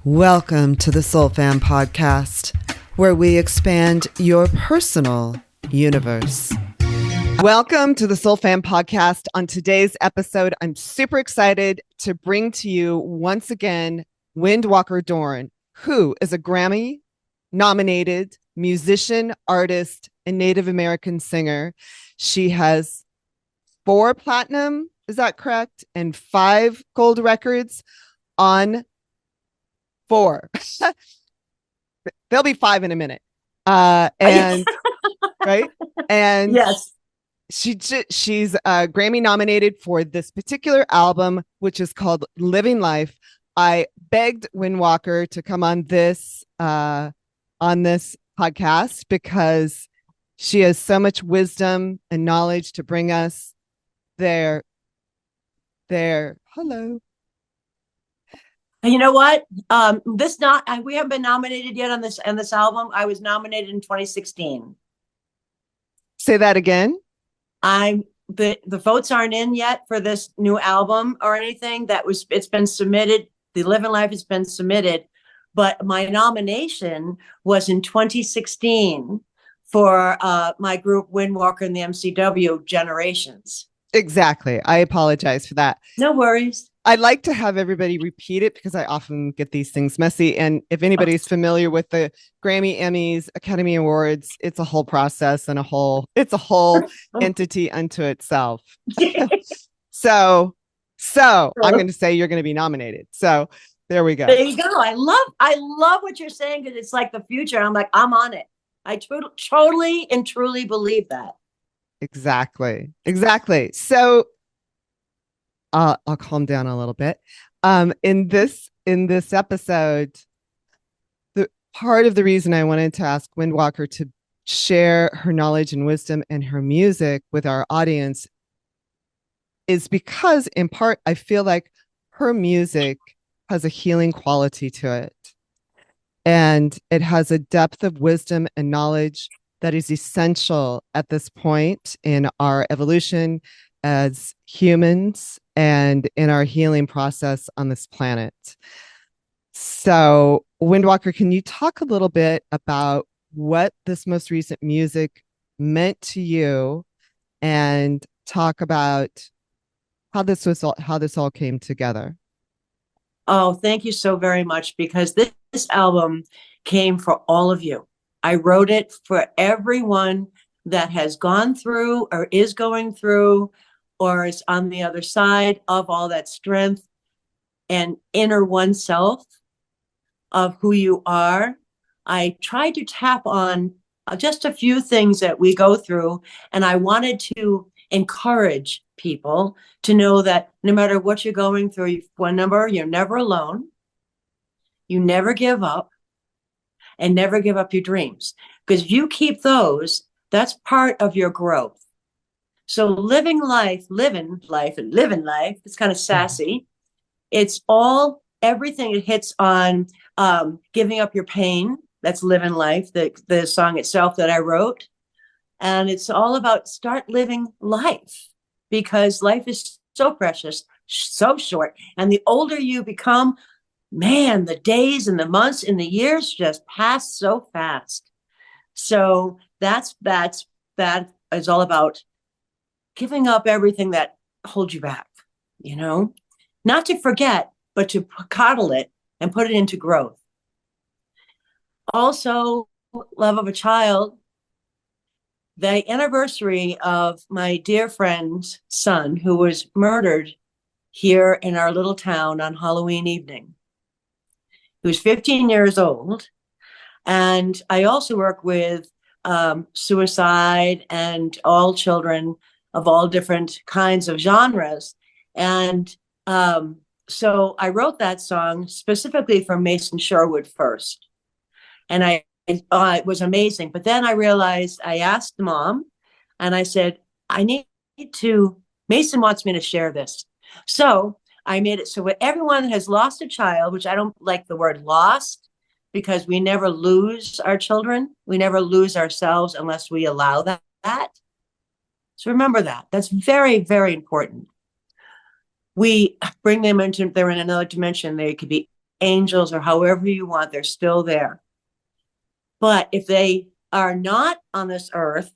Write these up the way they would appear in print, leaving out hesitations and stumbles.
Welcome to the Soul Fam podcast, where we expand your personal universe. Welcome to the Soul Fam podcast. On today's episode, I'm super excited to bring to you once again Windwalker Dorn, who is a Grammy-nominated musician, artist, and Native American singer. She has 4 platinum, is that correct? And 5 gold records on 4. There'll be 5 in a minute. And right. And yes, she's Grammy nominated for this particular album, which is called Living Life. I begged Windwalker to come on this podcast because she has so much wisdom and knowledge to bring us there. Hello. you know what? We haven't been nominated yet on this album. I was nominated in 2016. Say that again. The votes aren't in yet for this new album or anything. It's been submitted. The Living Life has been submitted, but my nomination was in 2016 for my group Windwalker and the MCW Generations. Exactly. I apologize for that. No worries. I like to have everybody repeat it because I often get these things messy. And if anybody's familiar with the Grammy, Emmys, Academy Awards, it's a whole process and it's a whole entity unto itself. So I'm going to say you're going to be nominated. So there we go. There you go. I love what you're saying because it's like the future. I'm like, I'm on it. I totally and truly believe that. Exactly. So I'll calm down a little bit. In this episode, the part of the reason I wanted to ask Windwalker to share her knowledge and wisdom and her music with our audience is because, in part, I feel like her music has a healing quality to it. And it has a depth of wisdom and knowledge that is essential at this point in our evolution as humans and in our healing process on this planet. So, Windwalker, can you talk a little bit about what this most recent music meant to you and talk about how this all came together? Oh, thank you so very much, because this album came for all of you. I wrote it for everyone that has gone through or is going through or is on the other side of all that strength and inner oneself of who you are. I tried to tap on just a few things that we go through, and I wanted to encourage people to know that no matter what you're going through, you're never alone. You never give up, and never give up your dreams, because if you keep those, that's part of your growth. So living life, it's kind of sassy. It's everything it hits on giving up your pain. That's living life, the song itself that I wrote. And it's all about start living life, because life is so precious, so short. And the older you become, man, the days and the months and the years just pass so fast. So that is all about giving up everything that holds you back, not to forget, but to coddle it and put it into growth. Also, love of a child. The anniversary of my dear friend's son, who was murdered here in our little town on Halloween evening. He was 15 years old. And I also work with suicide and all children of all different kinds of genres. And so I wrote that song specifically for Mason Sherwood first. And it was amazing. But then I realized, I asked Mom, and I said, Mason wants me to share this. So I made it so that everyone that has lost a child, which I don't like the word lost, because we never lose our children. We never lose ourselves unless we allow that. So remember that. That's very, very important. We bring them they're in another dimension. They could be angels or however you want, they're still there. But if they are not on this earth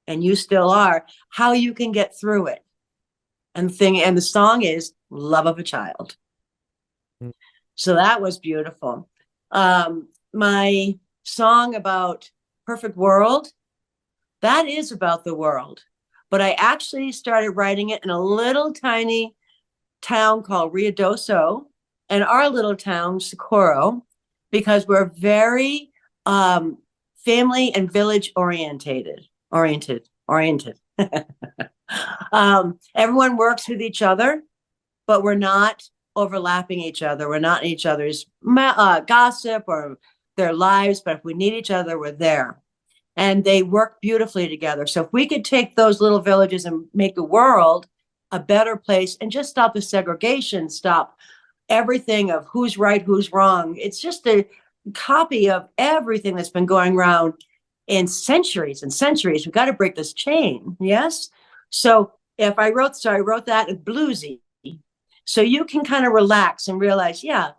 and you still are, how you can get through it. And the song is Love of a Child. So that was beautiful. My song about Perfect World, that is about the world. But I actually started writing it in a little tiny town called Riadoso and our little town, Socorro, because we're very family and village oriented. Everyone works with each other, but we're not overlapping each other. We're not in each other's gossip or their lives, but if we need each other, we're there. And they work beautifully together. So if we could take those little villages and make the world a better place and just stop the segregation, stop everything of who's right, who's wrong. It's just a copy of everything that's been going around in centuries and centuries. We've got to break this chain. Yes. So I wrote that in bluesy. So you can kind of relax and realize, yeah,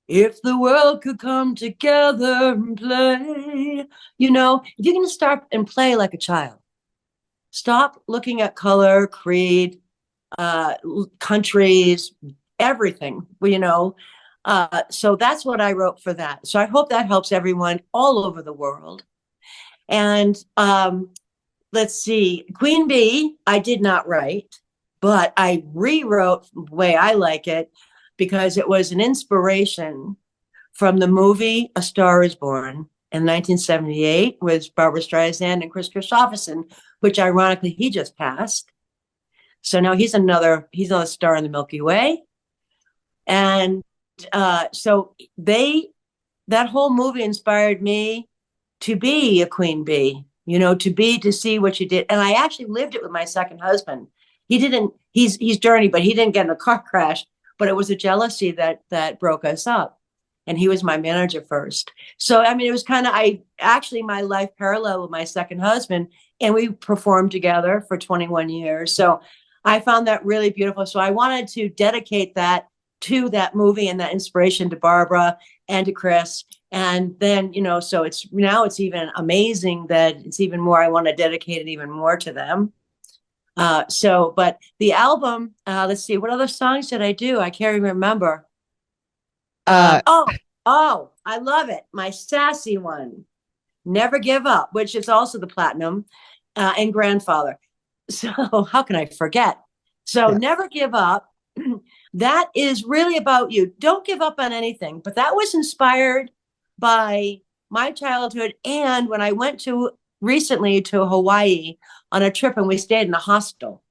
if the world could come together and play, if you're going to start and play like a child, stop looking at color, creed, countries, everything, so that's what I wrote for that. So I hope that helps everyone all over the world. And let's see, Queen Bee, I did not write, but I rewrote the way I like it because it was an inspiration from the movie A Star is Born in 1978 with Barbara Streisand and Chris Christopherson, which ironically he just passed. So now he's another star in the Milky Way. And so that whole movie inspired me to be a queen bee, to see what you did. And I actually lived it with my second husband. He's journey, but he didn't get in a car crash, but it was a jealousy that broke us up. And he was my manager first. So, I mean, it was kind of, my life parallel with my second husband, and we performed together for 21 years. So I found that really beautiful. So I wanted to dedicate that to that movie and that inspiration to Barbara and to Chris. And then, so it's even amazing that it's even more, I want to dedicate it even more to them. But the album, let's see, what other songs did I do? I can't even remember. Uh, I love it. My sassy one, Never Give Up, which is also the platinum, and Grandfather. So how can I forget? So yes. Never Give Up. That is really about you. Don't give up on anything. But that was inspired by my childhood. And when I went recently to Hawaii on a trip, and we stayed in a hostel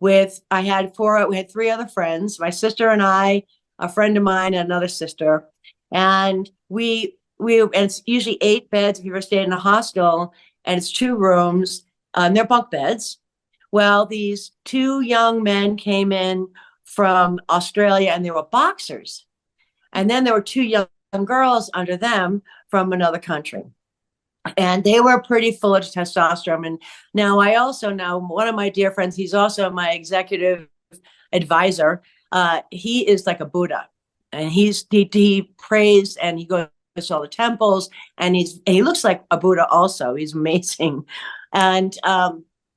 we had three other friends, my sister and I, a friend of mine, and another sister. And and it's usually 8 beds if you ever stayed in a hostel, and it's 2 rooms, and they're bunk beds. Well, these 2 young men came in from Australia, and they were boxers. And then there were 2 young girls under them from another country. And they were pretty full of testosterone. And now one of my dear friends, he's also my executive advisor. He is like a Buddha, and he prays and he goes to all the temples, and he looks like a Buddha also. He's amazing. And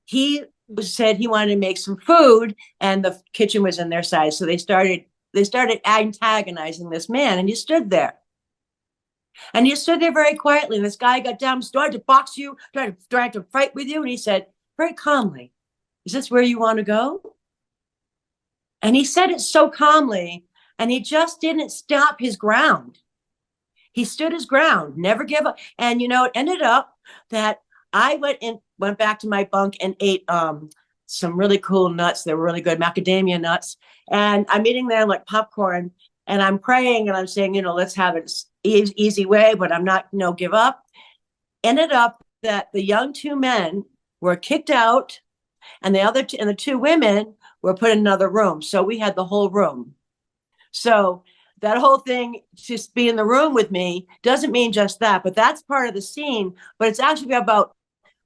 he said he wanted to make some food, and the kitchen was in their side. So they started antagonizing this man, and he stood there. And he stood there very quietly. And this guy got down, started to box you, tried to fight with you. And he said, very calmly, is this where you want to go? And he said it so calmly. And he just didn't stop his ground. He stood his ground, never give up. And, it ended up that I went back to my bunk and ate some really cool nuts. They were really good, macadamia nuts. And I'm eating them like popcorn. And I'm praying and I'm saying, let's have it easy way, but I'm not, give up. Ended up that the young 2 men were kicked out, and the 2 women were put in another room. So we had the whole room. So that whole thing, just be in the room with me, doesn't mean just that, but that's part of the scene. But it's actually about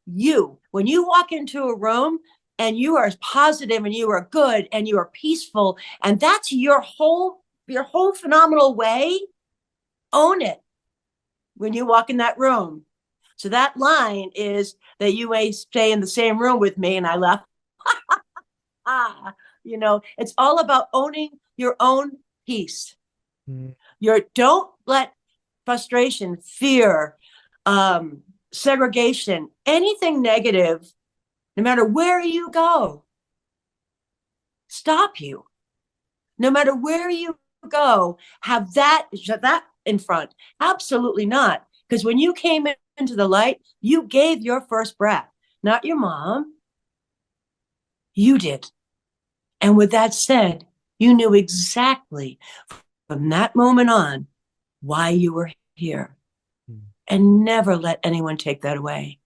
you. When you walk into a room and you are positive and you are good and you are peaceful, and that's your whole your whole phenomenal way, own it when you walk in that room. So that line is that you may stay in the same room with me. And I laugh. Ah, it's all about owning your own peace. Mm. Don't let frustration, fear, segregation, anything negative, no matter where you go, stop you. No matter where you go, have that in front. Absolutely not. Because when you came into the light, you gave your first breath, not your mom. You did. And with that said, you knew exactly from that moment on why you were here. Mm. And never let anyone take that away.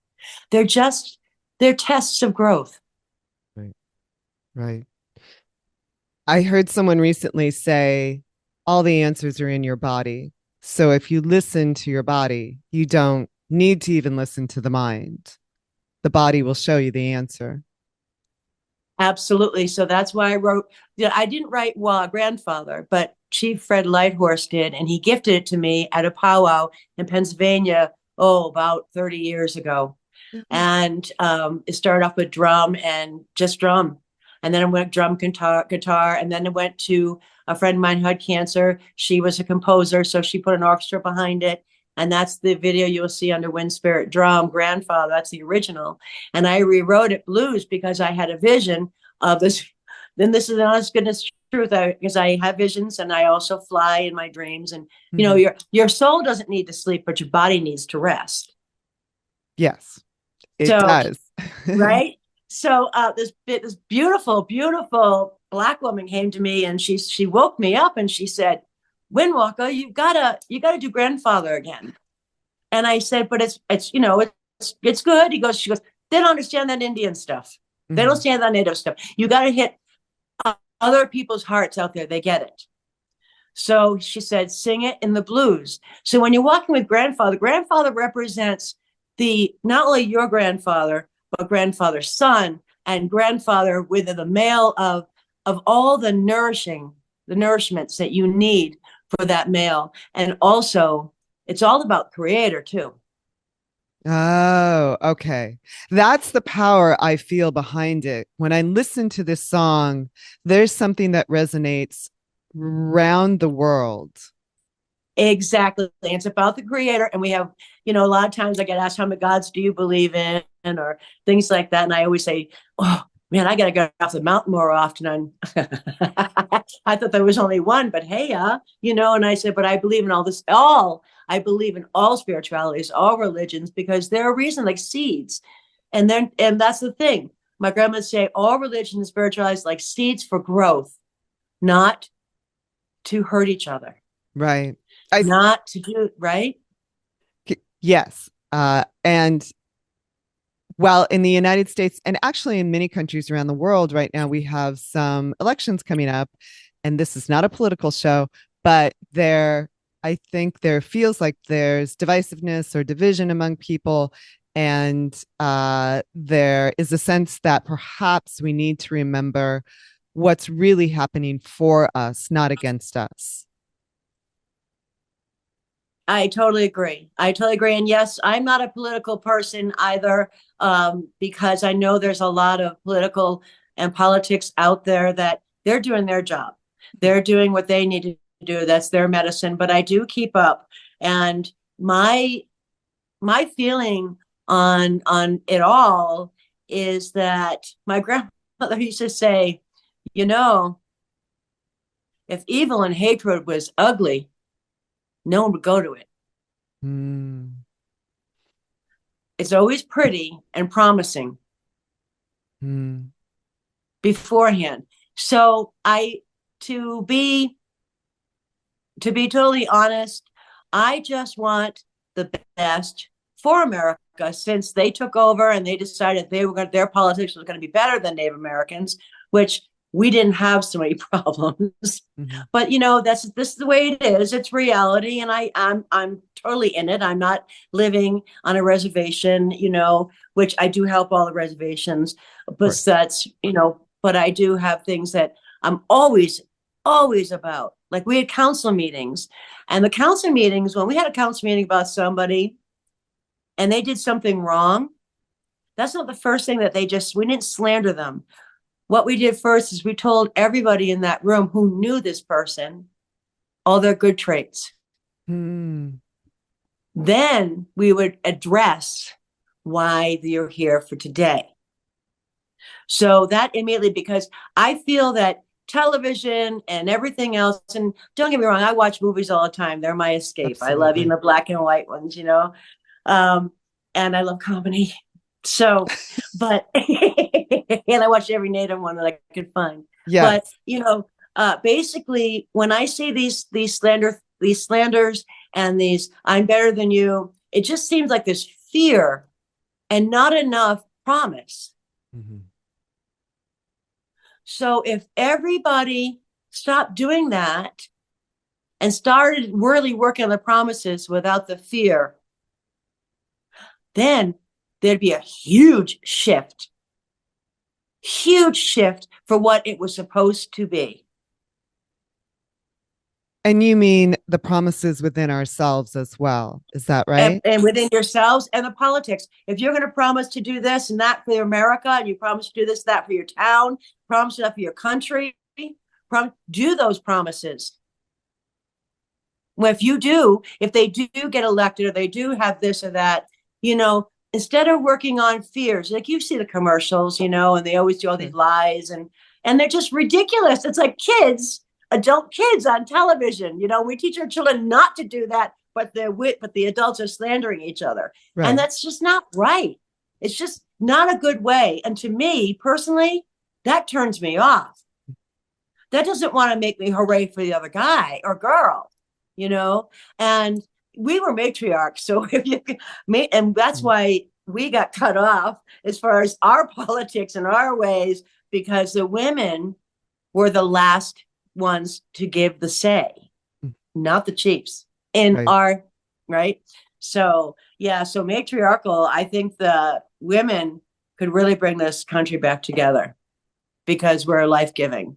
They're tests of growth. Right. Right. I heard someone recently say all the answers are in your body. So if you listen to your body, you don't need to even listen to the mind. The body will show you the answer. Absolutely. So that's why I wrote, I didn't write Grandfather, but Chief Fred Lighthorse did. And he gifted it to me at a powwow in Pennsylvania, about 30 years ago. Mhm. And it started off with drum and just drum. And then it went drum, guitar. And then it went to a friend of mine who had cancer. She was a composer, so she put an orchestra behind it. And that's the video you'll see under Wind Spirit Drum, Grandfather. That's the original. And I rewrote it blues because I had a vision of this. Then this is the honest goodness truth, because I have visions and I also fly in my dreams. And Mhm. your soul doesn't need to sleep, but your body needs to rest. Yes, it So does. right. So this beautiful, beautiful Black woman came to me and she woke me up and she said, Windwalker, you gotta do Grandfather again. And I said, but it's good. She goes, they don't understand that Indian stuff. They don't Mhm. understand that Native stuff. You gotta hit other people's hearts out there. They get it. So she said, sing it in the blues. So when you're walking with Grandfather, Grandfather represents the not only your grandfather, but grandfather's son and grandfather with the male of all the nourishments that you need for that male. And also it's all about creator too. Oh, okay. That's the power I feel behind it. When I listen to this song, there's something that resonates round the world. Exactly. It's about the creator. And we have, a lot of times I get asked, how many gods do you believe in? Or things like that. And I always say, oh, man, I got to get off the mountain more often. I thought there was only one, but hey, and I said, but I believe in I believe in all spiritualities, all religions, because they're a reason, like seeds. And that's the thing. My grandma would say, all religion and spiritualities like seeds for growth, not to hurt each other, Right. I not to do right. yes. And while in the United States and actually in many countries around the world right now, we have some elections coming up, and this is not a political show, but I think there feels like there's divisiveness or division among people. And there is a sense that perhaps we need to remember what's really happening for us, not against us. I totally agree. I totally agree. And yes, I'm not a political person either, because I know there's a lot of political and politics out there that they're doing their job. They're doing what they need to do. That's their medicine. But I do keep up. And my my feeling on it all is that my grandmother used to say, you know, if evil and hatred was ugly, no one would go to it. Mm, It's always pretty and promising mm, beforehand. So to be to be totally honest, I just want the best for America since they took over and they decided their politics was going to be better than Native Americans, which we didn't have so many problems. mhm. But this is the way it is. It's reality, and I'm totally in it. I'm not living on a reservation, which I do help all the reservations, Of but course. but I do have things that I'm always always about. Like we had council meetings, and the council meetings, when we had a council meeting about somebody and they did something wrong, that's not the first thing that we didn't slander them. What we did first is we told everybody in that room who knew this person all their good traits. Hmm. Then we would address why you're here for today. So that immediately, because I feel that television and everything else, and don't get me wrong, I watch movies all the time. They're my escape. I love even Absolutely. the black and white ones, um, and I love comedy. So, but, and I watch every native one that I could find. But, Yes. basically, when I see these slanders and these, I'm better than you, it just seems like this fear and not enough promise. Mhm. So if everybody stopped doing that and started really working on the promises without the fear, then there'd be a huge shift for what it was supposed to be. And you mean the promises within ourselves as well. Is that And, right? and within yourselves and the politics. If you're going to promise to do this and that for America, and you promise to do this, that for your town, promise that for your country, do those promises. Well, if they do get elected or they do have this or that, instead of working on fears, like you see the commercials, and they always do all these Sure. lies and they're just ridiculous. It's like adult kids on television. We teach our children not to do that, but the adults are slandering each other. And Right. that's just not right. It's just not a good way. And to me personally, that turns me off. That doesn't want to make me hooray for the other guy or girl, you know? And we were matriarchs. So if you and that's Mm. why we got cut off as far as our politics and our ways, because the women were the last ones to give the say, Mm. not the chiefs in Right. our right. So yeah, so matriarchal, I think the women could really bring this country back together because we're life giving.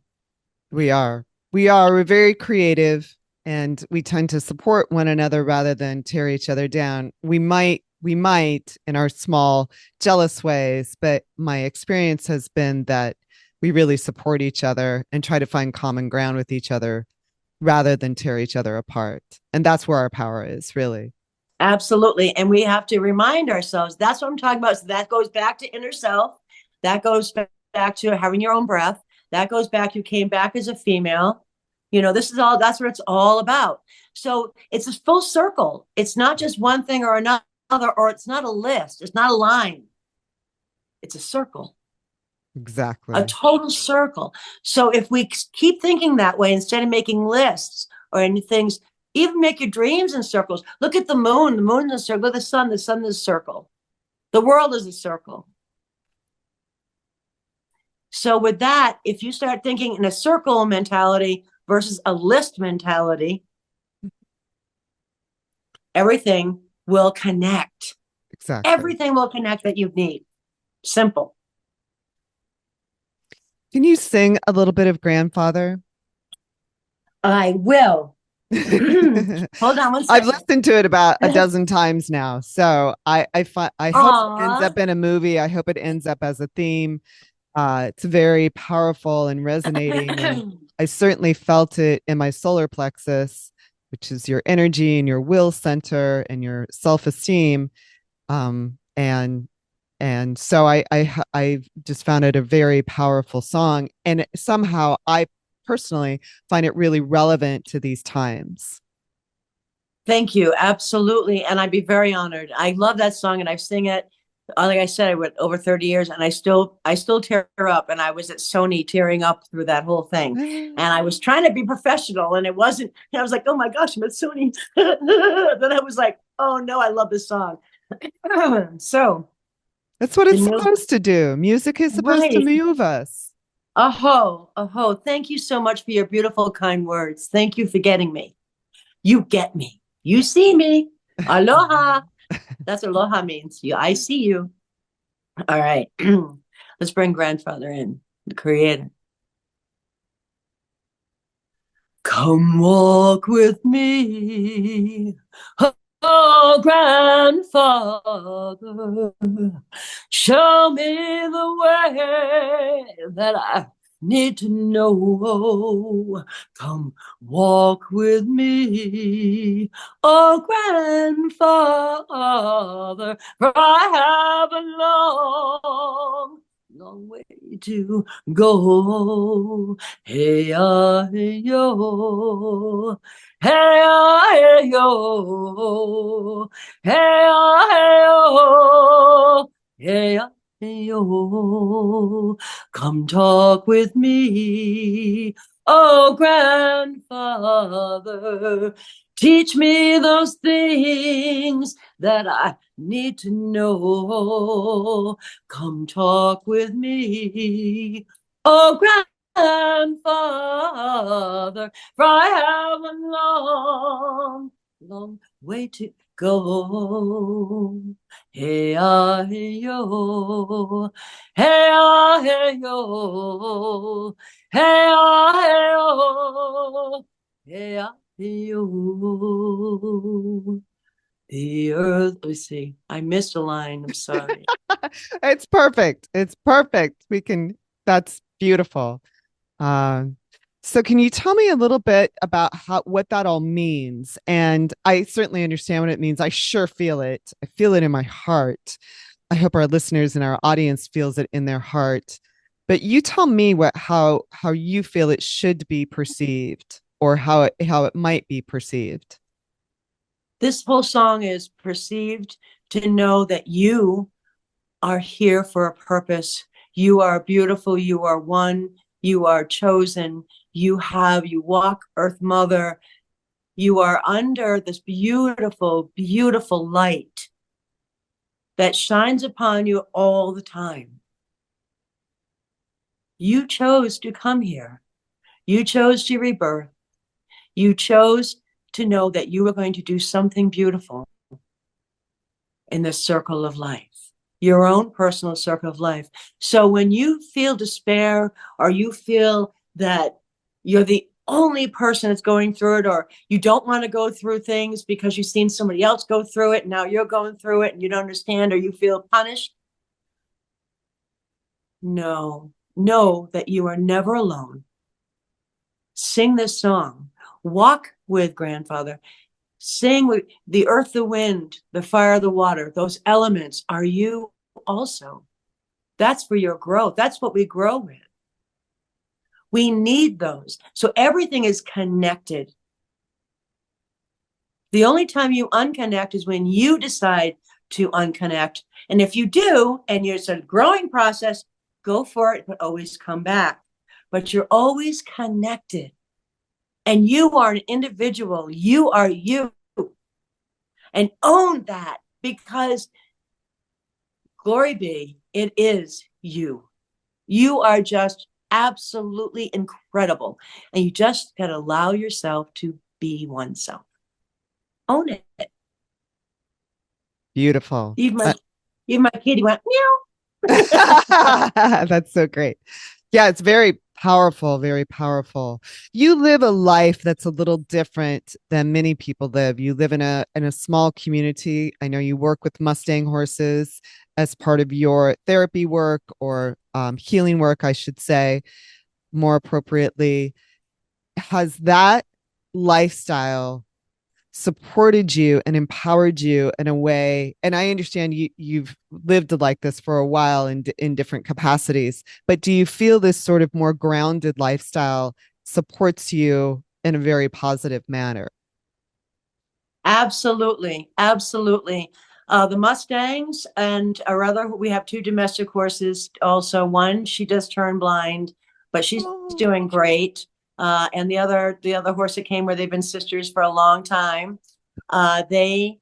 We are. We are. We're very creative and we tend to support one another rather than tear each other down. We might in our small, jealous ways, but my experience has been that we really support each other and try to find common ground with each other rather than tear each other apart. And that's where our power is, really. Absolutely. And we have to remind ourselves that's what I'm talking about. So that goes back to inner self. That goes back to having your own breath. That goes back, you came back as a female. That's what it's all about. So it's a full circle. It's not just one thing or another, or it's not a list, it's not a line, it's a circle, a Exactly. total circle. So if we keep thinking that way instead of making lists or any things, even make your dreams in circles. Look at the moon. The moon is a circle. The sun is a circle. The world is a circle. So with that, if you start thinking in a circle mentality versus a list mentality, everything will connect. Exactly. Everything will connect that you need. Simple. Can you sing a little bit of Grandfather? I will. Hold on one I've second. listened to it about a dozen times now. So I hope it ends Aw. up in a movie. I hope it ends up as a theme. It's very powerful and resonating, and I certainly felt it in my solar plexus, which is your energy and your will center and your self-esteem. And so I just found it a very powerful song, and somehow I personally find it really relevant to these times. Thank you. Absolutely. And I'd be very honored. I love that song and I've sing it. Like I said, I went over 30 years and I still tear up. And I was at Sony tearing up through that whole thing. And I was trying to be professional and it wasn't, I was like, oh my gosh, I'm at Sony. Then I was like, oh no, I love this song. So That's what the it's new, supposed to do. Music is supposed to right. move us. Aho, aho. Thank you so much for your beautiful, kind words. Thank you for getting me. You get me. You see me. Aloha. That's what aloha means. I see you. All right. Let's bring grandfather in, the creator. Come walk with me, oh grandfather. Show me the way that I need to know. Come walk with me, oh grandfather, for I have a long way to go. Hey, hey, yo. Hey, hey, yo. Hey, hey, yo. Hey, hey, yo. Come talk with me, oh grandfather. Teach me those things that I need to know. Come talk with me, oh grandfather, for I have a long way to go. Hey, hey, yo. Hey, hey, yo. Hey, hey, yo. Hey, hey, yo. The earth, let's see. I missed a line. I'm sorry. It's perfect. It's perfect. We can, that's beautiful. Um, so can you tell me a little bit about how what that all means? And I certainly understand what it means. I sure feel it. I feel it in my heart. I hope our listeners and our audience feels it in their heart. But you tell me what how you feel it should be perceived or how it might be perceived. This whole song is perceived to know that you are here for a purpose. You are beautiful. You are one. You are chosen. You walk Earth Mother. You are under this beautiful, beautiful light that shines upon you all the time. You chose to come here. You chose to rebirth. You chose to know that you were going to do something beautiful in the circle of life, your own personal circle of life. So when you feel despair or you feel that you're the only person that's going through it, or you don't want to go through things because you've seen somebody else go through it, and now you're going through it and you don't understand, or you feel punished, know that you are never alone. Sing this song. Walk with grandfather. Sing with the earth, the wind, the fire, the water. Those elements are you also. That's for your growth. That's what we grow with. We need those. So everything is connected. The only time you unconnect is when you decide to unconnect. And if you do, and you're a growing process, go for it, but always come back. But you're always connected. And you are an individual. You are you. And own that, because glory be, it is you. You are just absolutely incredible. And you just got to allow yourself to be oneself. Own it. Beautiful. Even my kitty went, meow. That's so great. Yeah, it's very powerful, very powerful. You live a life that's a little different than many people live. You live in a small community. I know you work with Mustang horses as part of your therapy work or healing work, I should say, more appropriately. Has that lifestyle supported you and empowered you in a way, and I understand you've lived like this for a while in different capacities, but do you feel this sort of more grounded lifestyle supports you in a very positive manner? Absolutely. Absolutely. The Mustangs, and or rather, we have two domestic horses also. One, she just turned blind, but she's Oh, doing great. And the other horse that came where they've been sisters for a long time. They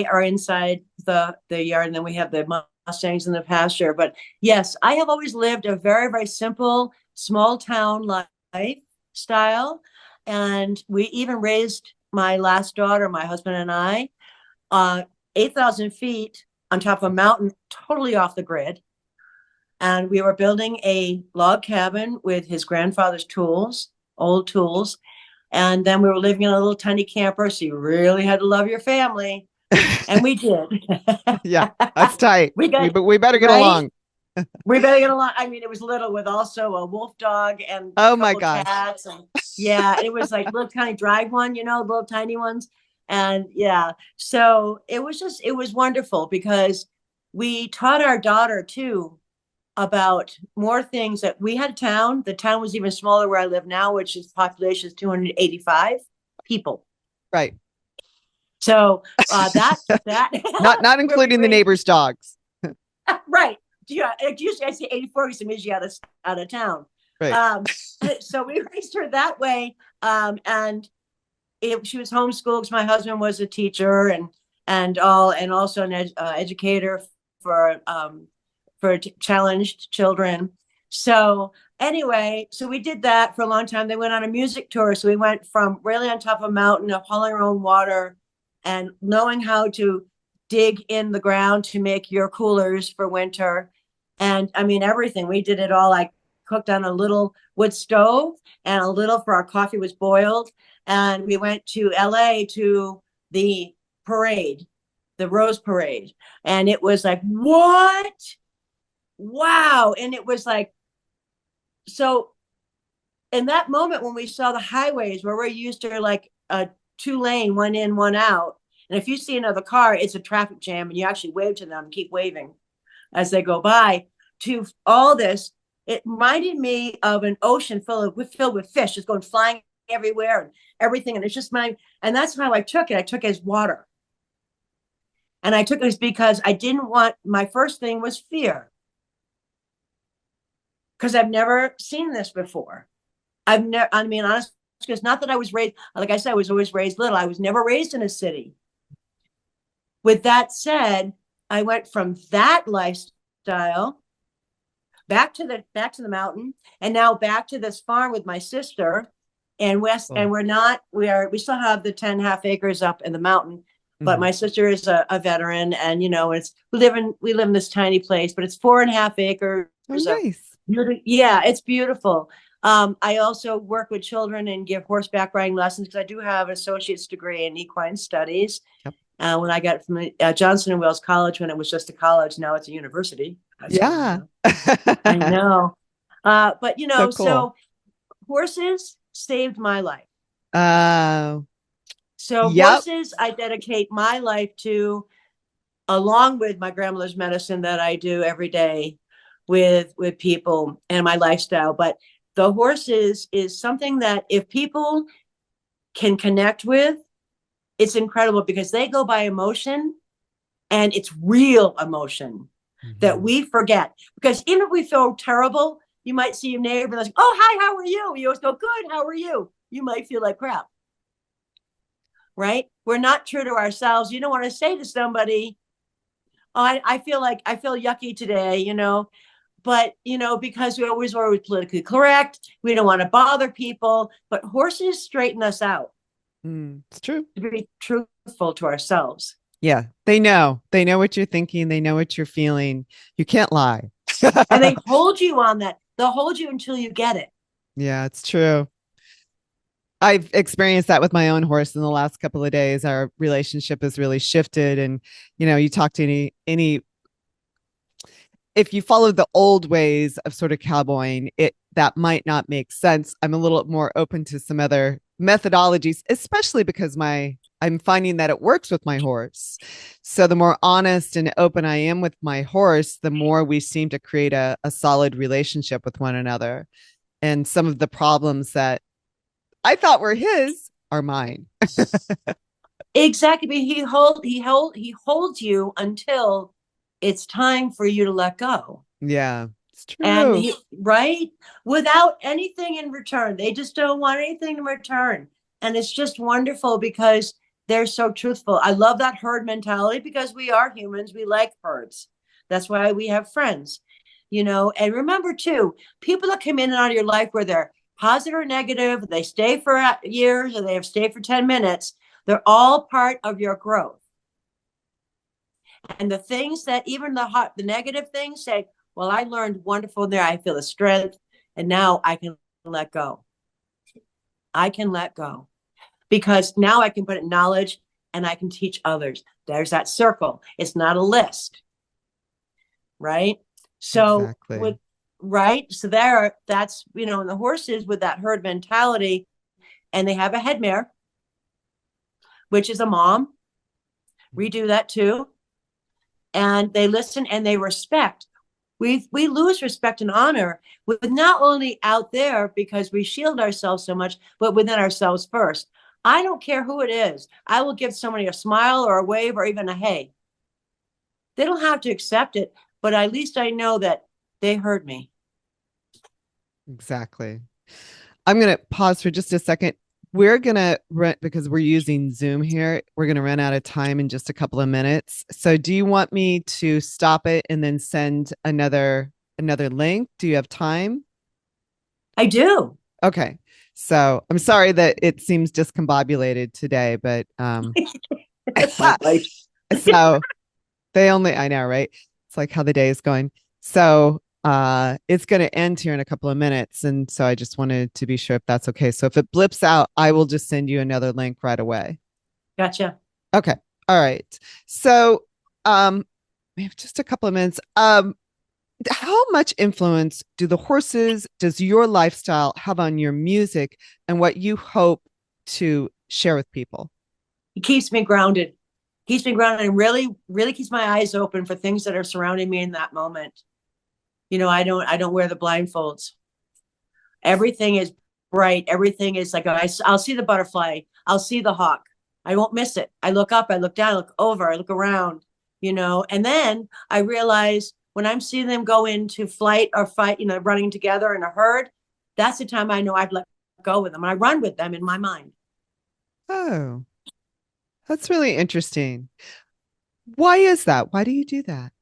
are inside the yard, and then we have the Mustangs in the pasture. But yes, I have always lived a very, very simple, small town lifestyle. And we even raised my last daughter, my husband and I, uh, 8,000 feet on top of a mountain, totally off the grid. And we were building a log cabin with his grandfather's tools, old tools. And then we were living in a little tiny camper, so you really had to love your family, and we did. Yeah, that's tight. We got We better get right. along. We better get along. I mean, it was little with also a wolf dog and a Oh my couple gosh. cats, and yeah, it was like little tiny drag one, little tiny ones, and yeah. So it was wonderful because we taught our daughter too about more things that we had a town. The town was even smaller where I live now, which is population is 285 people. Right. So that Not where we including the raised neighbors' dogs. right. Yeah, usually I say 84 because it means you out of town. Right. Um, so we raised her that way. And she was homeschooled because my husband was a teacher and also an educator for challenged children. So anyway, so we did that for a long time. They went on a music tour. So we went from really on top of a mountain of hauling our own water and knowing how to dig in the ground to make your coolers for winter. And I mean, everything. We did it all. I cooked on a little wood stove and a little for our coffee was boiled. And we went to LA to the parade, the Rose Parade. And it was like, what? Wow. And it was like, so in that moment when we saw the highways where we're used to like a 2 lane, one in, one out. And if you see another car, it's a traffic jam and you actually wave to them and keep waving as they go by. To all this, it reminded me of an ocean filled with fish just going flying everywhere and everything. And it's just and that's how I took it. I took it as water. And I took it as because I didn't want, my first thing was fear. Because I've never seen this before. I've never, I mean, honestly, because not that I was raised, like I said, I was always raised little. I was never raised in a city. With that said, I went from that lifestyle back to the mountain, and now back to this farm with my sister. And Cool. we still have the 10 half acres up in the mountain, but Mhm. my sister is a veteran, and it's we live in this tiny place, but it's 4.5 acres Oh, of nice. yeah, it's beautiful. I also work with children and give horseback riding lessons because I do have an associate's degree in equine studies. Yep. When I got it from Johnson and Wales College when it was just a college, now it's a university. So Yeah. I know. But So cool. so horses saved my life. Uh, So yep. horses, I dedicate my life to, along with my grandmother's medicine that I do every day with people and my lifestyle. But the horses is something that if people can connect with, it's incredible because they go by emotion and it's real emotion that Mhm. we forget. Because even if we feel terrible, you might see your neighbor and like, oh, hi, how are you? You always go, good, how are you? You might feel like crap, right? We're not true to ourselves. You don't want to say to somebody, oh, I feel yucky today, but because we always are politically correct, we don't want to bother people, but horses straighten us out It's true. to be truthful to ourselves. Yeah. They know what you're thinking. They know what you're feeling. You can't lie. And they hold you on that. They'll hold you until you get it. Yeah, it's true. I've experienced that with my own horse in the last couple of days. Our relationship has really shifted. And, you talk to any if you follow the old ways of sort of cowboying, it that might not make sense. I'm a little more open to some other methodologies, especially because I'm finding that it works with my horse. So the more honest and open I am with my horse, the more we seem to create a solid relationship with one another. And some of the problems that I thought were his are mine. Exactly. But he holds you until it's time for you to let go. Yeah, it's And true. right, without anything in return. They just don't want anything in return. And it's just wonderful because they're so truthful. I love that herd mentality because we are humans. We like herds. That's why we have friends, And remember, too, people that come in and out of your life where they're positive or negative, they stay for years or they have stayed for 10 minutes, they're all part of your growth. And the things that even the negative things say, well, I learned wonderful there. I feel the strength and now I can let go. I can let go because now I can put it in knowledge and I can teach others. There's that circle. It's not a list, right? So Exactly. with right, so there, that's and the horses with that herd mentality, and they have a head mare, which is a mom. We do that too, and they listen and they respect. We lose respect and honor with not only out there because we shield ourselves so much, but within ourselves first. I don't care who it is. I will give somebody a smile or a wave or even a hey. They don't have to accept it, but at least I know that they heard me. Exactly. I'm going to pause for just a second. We're going to run because we're using Zoom here. We're going to run out of time in just a couple of minutes. So do you want me to stop it and then send another link? Do you have time? I do. Okay. So I'm sorry that it seems discombobulated today, but My life. so they only I know, right? It's like how the day is going. So it's going to end here in a couple of minutes, and so I just wanted to be sure if that's okay. So if it blips out, I will just send you another link right away. Gotcha. Okay. All right. So we have just a couple of minutes. How much influence does your lifestyle have on your music and what you hope to share with people? It keeps me grounded. Keeps me grounded and really, really keeps my eyes open for things that are surrounding me in that moment. I don't wear the blindfolds. Everything is bright. Everything is like I'll see the butterfly. I'll see the hawk. I won't miss it. I look up, I look down, I look over, I look around, and then I realize when I'm seeing them go into flight or fight, running together in a herd, that's the time I know I've let go with them. I run with them in my mind Oh, that's really interesting. Why is that? Why do you do that?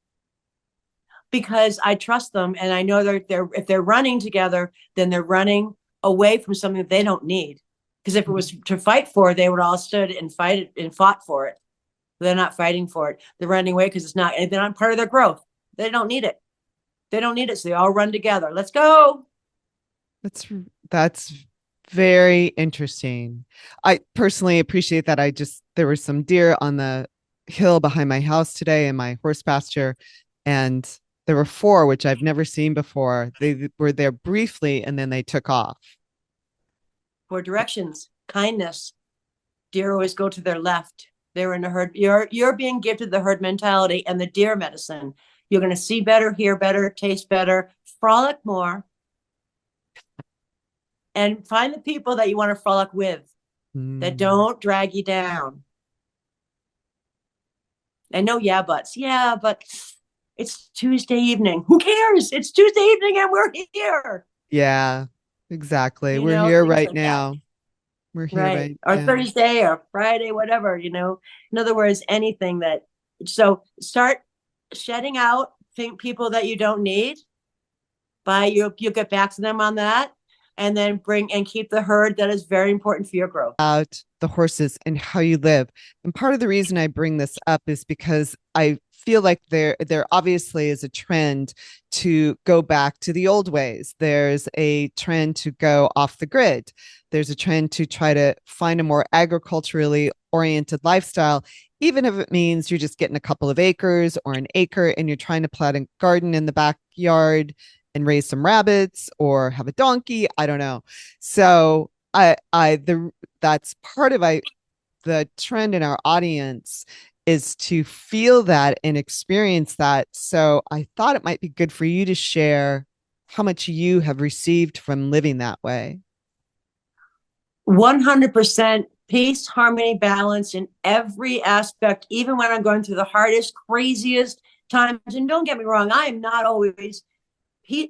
because I trust them and I know they're if they're running together, then they're running away from something that they don't need. Because if it was to fight for, they would all stood and fight and fought for it. They're not fighting for it. They're running away because they're not part of their growth. They don't need it. They don't need it. So they all run together. Let's go. That's that's very interesting. I personally appreciate that. There were some deer on the hill behind my house today in my horse pasture, and there were four which I've never seen before. They were there briefly and then they took off. For directions, kindness. Deer always go to their left. They're in a herd. You're being gifted the herd mentality and the deer medicine. You're going to see better, hear better, taste better, frolic more, and find the people that you want to frolic with that Mm. don't drag you down. And no yeah buts. Yeah, but it's Tuesday evening. Who cares? It's Tuesday evening and we're here. Yeah, exactly. We're here Things right like that. now. We're here Right. right Or now. Thursday or Friday, whatever. In other words, anything that so start shedding out think people that you don't need by you'll get back to them on that and then bring and keep the herd that is very important for your growth. About the horses and how you live. And part of the reason I bring this up is because I feel like there obviously is a trend to go back to the old ways. There's a trend to go off the grid. There's a trend to try to find a more agriculturally oriented lifestyle, even if it means you're just getting a couple of acres or an acre and you're trying to plant a garden in the backyard and raise some rabbits or have a donkey. I don't know. So that's part of the trend in our audience is to feel that and experience that. So I thought it might be good for you to share how much you have received from living that way. 100% peace, harmony, balance in every aspect, even when I'm going through the hardest, craziest times. And don't get me wrong, I am not always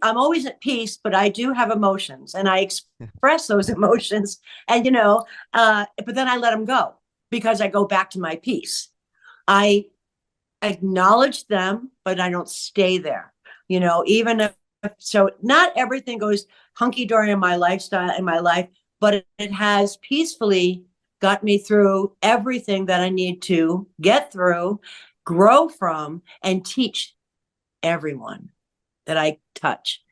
I'm always at peace, but I do have emotions and I express those emotions. And, but then I let them go because I go back to my peace. I acknowledge them, but I don't stay there. Even if so, not everything goes hunky dory in my lifestyle in my life, but it has peacefully got me through everything that I need to get through, grow from, and teach everyone that I touch.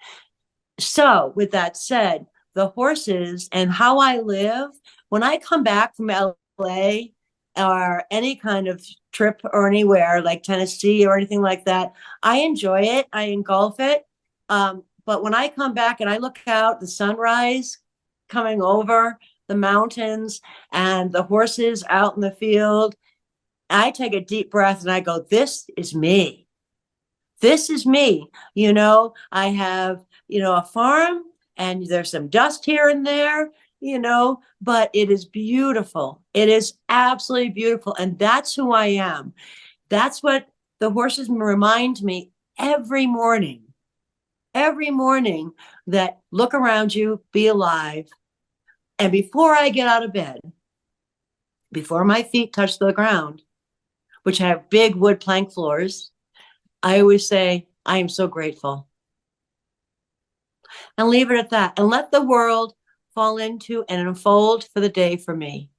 So, with that said, the horses and how I live, when I come back from LA or any kind of trip or anywhere like Tennessee or anything like that, I enjoy it. I engulf it. But when I come back and I look out, the sunrise coming over the mountains and the horses out in the field, I take a deep breath and I go, this is me. This is me. I have, a farm and there's some dust here and there, but it is beautiful. It is absolutely beautiful. And that's who I am. That's what the horses remind me every morning that look around you, be alive. And before I get out of bed, before my feet touch the ground, which have big wood plank floors, I always say, I am so grateful. And leave it at that. And let the world fall into and unfold for the day for me.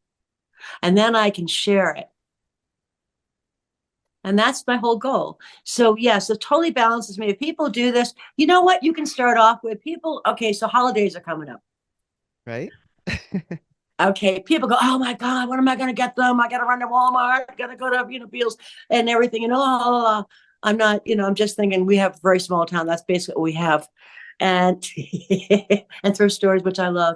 And then I can share it. And that's my whole goal. So yes, it totally balances me. If people do this, you know what? You can start off with people. Okay, so holidays are coming up. Right. Okay, people go, oh my God, what am I going to get them? I got to run to Walmart, I got to go to, Beals and everything. I'm not, I'm just thinking we have a very small town. That's basically what we have. And, and thrift stores, which I love.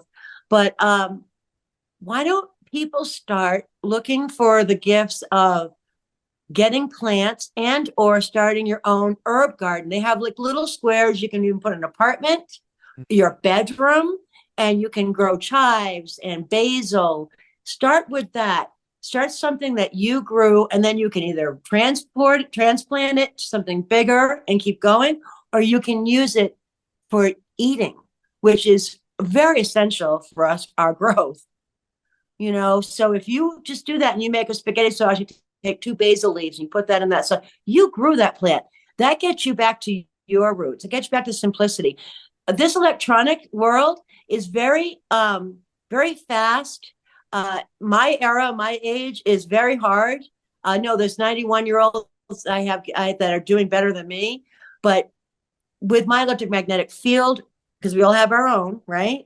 But why don't people start looking for the gifts of getting plants and or starting your own herb garden? They have like little squares. You can even put an apartment, your bedroom, and you can grow chives and basil. Start with that. Start something that you grew, and then you can either transplant it to something bigger and keep going, or you can use it for eating, which is very essential for us, our growth. So if you just do that and you make a spaghetti sauce, you take 2 basil leaves and you put that in that. So you grew that plant. That gets you back to your roots. It gets you back to simplicity. This electronic world is very fast. My era, my age is very hard. I know there's 91-year-olds that are doing better than me, but with my electromagnetic field, because we all have our own, right?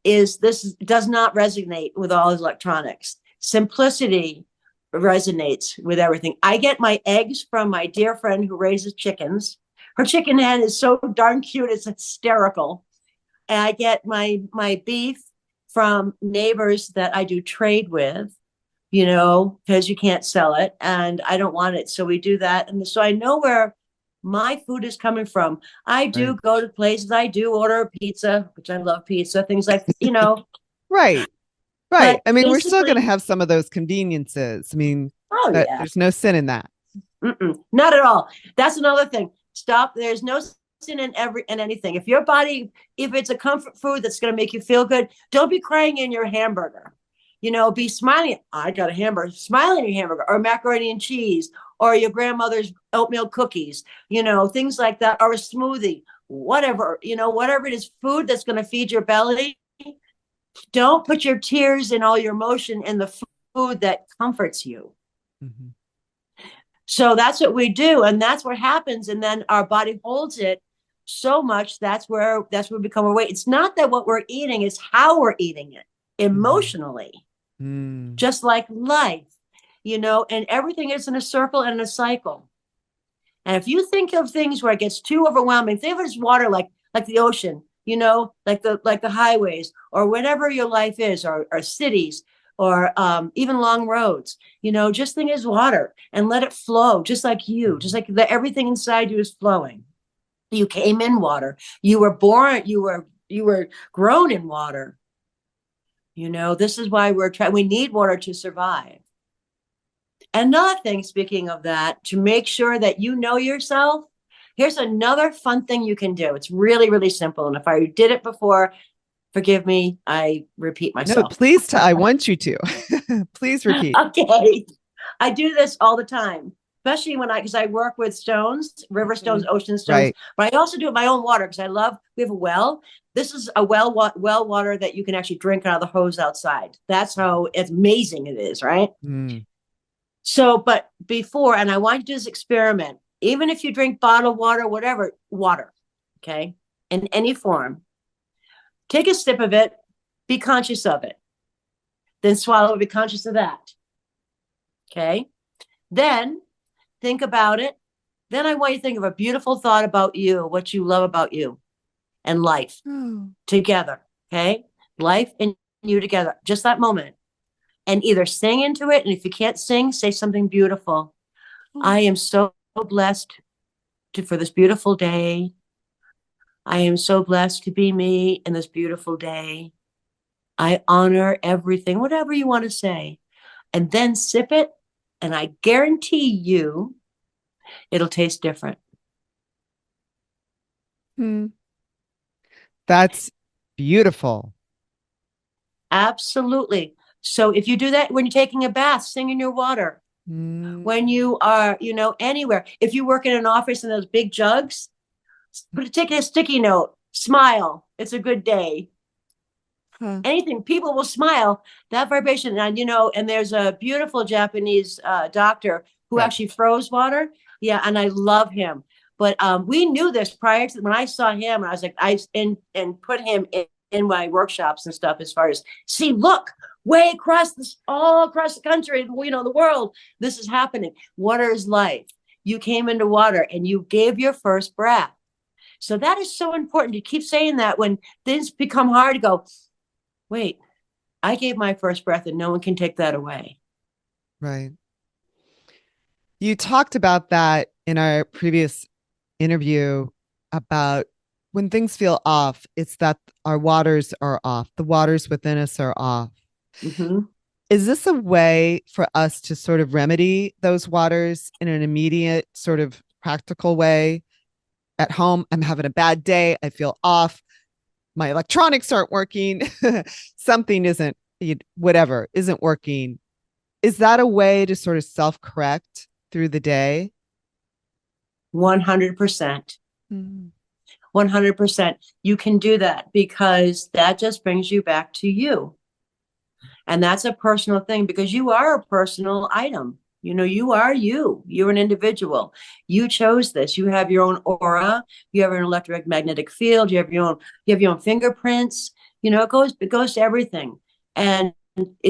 This does not resonate with all electronics. Simplicity resonates with everything. I get my eggs from my dear friend who raises chickens. Her chicken hen is so darn cute, it's hysterical. And I get my beef from neighbors that I do trade with, because you can't sell it and I don't want it. So we do that. And so I know where my food is coming from. I do Right. go to places, I do order a pizza, which I love pizza, things like, Right. Right. but I mean, we're still going to basically, have some of those conveniences. I mean, oh that yeah, there's no sin in that. not at all. That's another thing. Stop. There's no sin in anything. If your body, if it's a comfort food that's going to make you feel good, don't be crying in your hamburger. Be smiling. I got a hamburger. Smiling in your hamburger, or macaroni and cheese, or your grandmother's oatmeal cookies. Things like that, or a smoothie. Whatever it is, food that's going to feed your belly. Don't put your tears and all your emotion in the food that comforts you. Mhm. So that's what we do, and that's what happens. And then our body holds it so much. That's where we become aware. It's not that what we're eating is how we're eating it Mhm. emotionally, Mm. just like life, and everything is in a circle and a cycle. And if you think of things where it gets too overwhelming, think of it as water, like the ocean, like the highways, or whatever your life is, or cities, or even long roads. Just think as water and let it flow, just like you, just Mhm. like everything inside you is flowing. You came in water. You were born. You were grown in water. This is why we need water to survive. Another thing, speaking of that, to make sure that you know yourself, here's another fun thing you can do. It's really, really simple. And if I did it before, forgive me, I repeat No, myself. please. I want you to. Please repeat. Okay. I do this all the time, especially because I work with stones, river stones, Mhm. ocean stones, Right. but I also do my own water because we have a well. This is a well water that you can actually drink out of the hose outside. That's how amazing it is, right? Mm. So, but before, and I want you to do this experiment, even if you drink bottled water, whatever, water, okay, in any form, Take a sip of it, be conscious of it. Then swallow, be conscious of that. Okay. Then think about it. Then I want you to think of a beautiful thought about you, what you love about you and life Oh. together. Okay. Life and you together, just that moment. And either sing into it. And if you can't sing, say something beautiful. I am so blessed for this beautiful day. I am so blessed to be me in this beautiful day. I honor everything, whatever you want to say. And then sip it. And I guarantee you it'll taste different. Hmm. That's beautiful. Absolutely. So if you do that when you're taking a bath, sing in your water. Mm. When you are, anywhere. If you work in an office in those big jugs, take a sticky note, smile. It's a good day. Huh. Anything, people will smile. That vibration, and there's a beautiful Japanese doctor who Right. actually froze water. Yeah, and I love him. But we knew this prior to when I saw him, and I was like, and put him in my workshops and stuff. As far as see, look, way across this, all across the country, the world, this is happening. Water is life. You came into water and you gave your first breath. So that is so important to keep saying that when things become hard to go, wait, I gave my first breath and no one can take that away. Right. You talked about that in our previous interview about when things feel off, it's that our waters are off. The waters within us are off. Mm-hmm. Is this a way for us to sort of remedy those waters in an immediate, sort of practical way? At home, I'm having a bad day. I feel off. My electronics aren't working. Something isn't, whatever, isn't working. Is that a way to sort of self correct through the day? 100%. Mm. 100%. You can do that because that just brings you back to you. And that's a personal thing because you are a personal item. You are you. You're an individual. You chose this. You have your own aura. You have an electromagnetic field. You have your own fingerprints. It goes to everything. And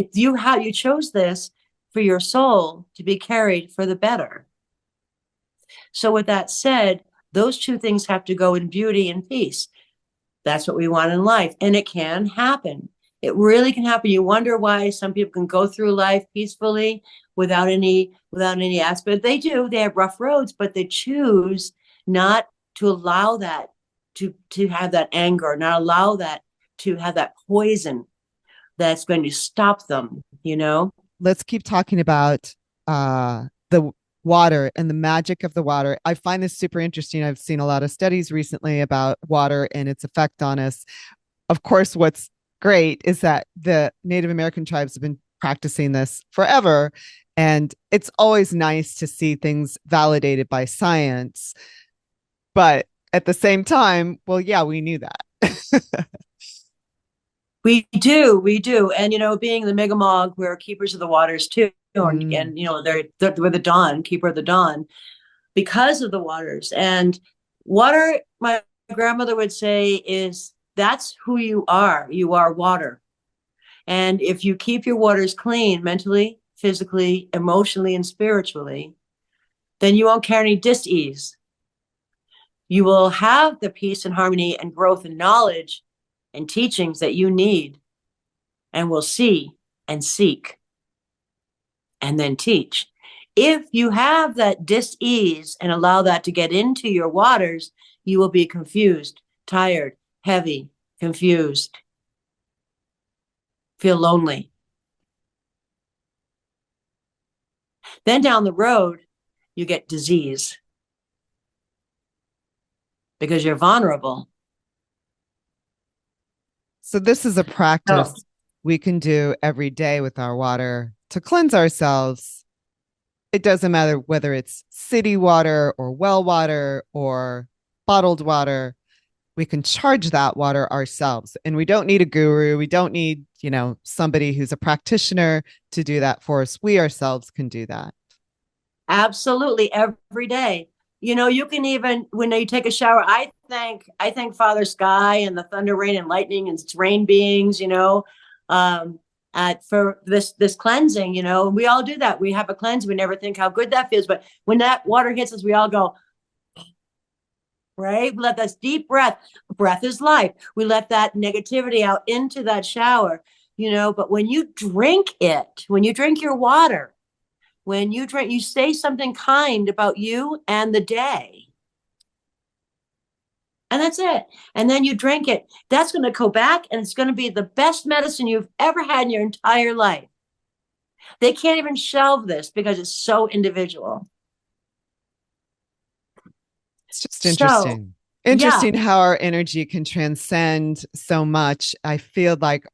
you chose this for your soul to be carried for the better. So with that said, those two things have to go in beauty and peace. That's what we want in life. And it can happen. It really can happen. You wonder why some people can go through life peacefully without any aspect. They do. They have rough roads, but they choose not to allow that to have that anger, not allow that to have that poison that's going to stop them. Let's keep talking about the water and the magic of the water. I find this super interesting. I've seen a lot of studies recently about water and its effect on us. Of course, what's great is that the Native American tribes have been practicing this forever. And it's always nice to see things validated by science. But at the same time, well, yeah, we knew that. We do. And being the Mi'kmaq, we're keepers of the waters too. And, Mm. and we're the dawn, keeper of the dawn, because of the waters. And water, my grandmother would say, is that's who you are. You are water. And if you keep your waters clean mentally, physically, emotionally, and spiritually, then you won't carry any dis-ease. You will have the peace and harmony and growth and knowledge and teachings that you need and will see and seek and then teach. If you have that dis-ease and allow that to get into your waters, you will be confused, tired, heavy, confused, feel lonely. Then down the road, you get disease because you're vulnerable. So, this is a So practice we can do every day with our water to cleanse ourselves. It doesn't matter whether it's city water or well water or bottled water. We can charge that water ourselves. And we don't need a guru. We don't need, somebody who's a practitioner to do that for us. We ourselves can do that. absolutely every day. You can even when you take a shower, I thank Father Sky and the thunder, rain, and lightning and its rain beings, um, for this cleansing. We all do that. We have a cleanse. We never think how good that feels, but when that water hits us, we all go, right. We let that deep breath. Breath is life. We let that negativity out into that shower. But when you drink it, when you drink your water, when you drink, you say something kind about you and the day. And that's it. And then you drink it. That's going to go back and it's going to be the best medicine you've ever had in your entire life. They can't even shelve this because it's so individual. It's just So, interesting. yeah, Interesting how our energy can transcend so much. I feel like,